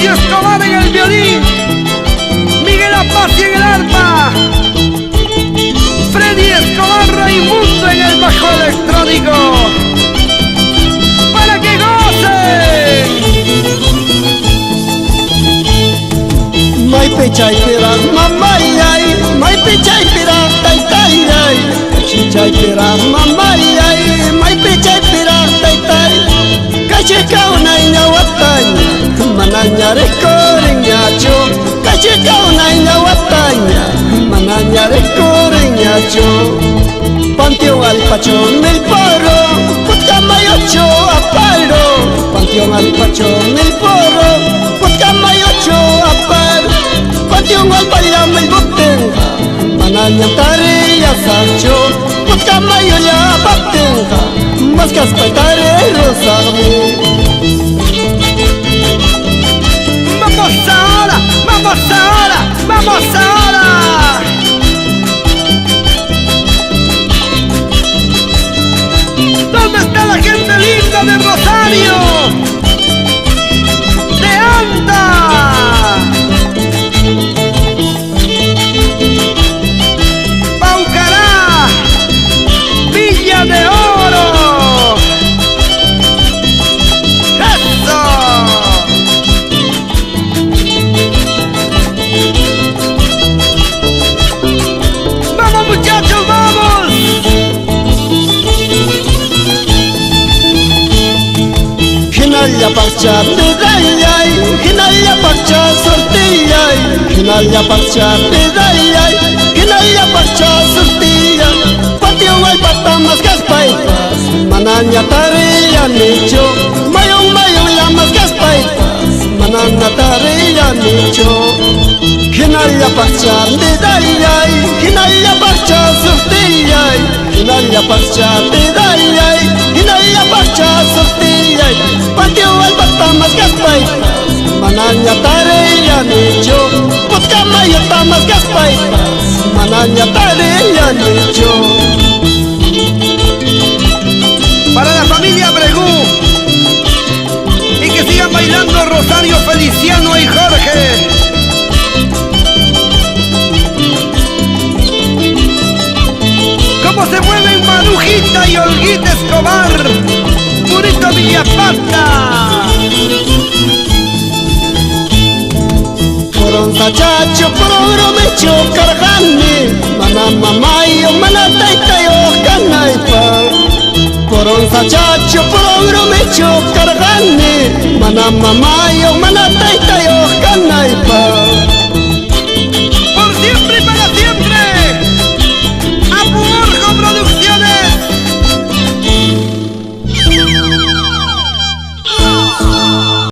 Rosario Escobar en el violín, Miguel Apache en el arpa, Freddy Escobar Raimundo en el bajo electrónico, para que gocen. Maipe chaipira mamayay, maipe chaipira taytayay, chaipira mamayay, maipe chaipira taytay, kachikaunay ñawataña, manaña rekoreñacho, kachikaunay ñawataña, manaña rekoreñacho. Panteón Alpachón el Porro, Putkamayocho aparo, Panteón Alpachón el Porro, Putkamayocho aparo, Panteón Alpayam el Botenga, Manaña Tarea Sancho, Putkamayo ya Batenga, Mascas Paitare Rosarme. Vamos ahora, vamos ahora, vamos ahora. ¿Dónde está la gente linda de Rosario? ¡De Anda! Paucará, Villa de Oro. ¡Eso! ¡Vamos muchachos, vamos! Hinalla parcha pedayay, hinalla parcha sortiyay, hinalla parcha pedayay, hinalla parcha sortiyay. Patio ay patamas caspaitas, manaña tarea nicho, mayong lamas caspaitas, manana tarea nicho. Hinalla parcha pedayay, hinalla parcha sortiyay, hinalla parcha pedayay, hinalla parcha sortiyay. Patio ay patamas caspaitas, manaña tarea nicho, Putkamayo tamas caspaitas, manaña tarea nicho. Para la familia Bregú, y que sigan bailando Rosario, Feliciano y Jorge. Cómo se mueven Marujita y Olguita Escobar, Purito Villapata. Poron sachacho, poron mecho cargani, mana mamayo, mana taitayo canaipa. Poron sachacho, poron mecho cargani, mana mamayo, mana taitayo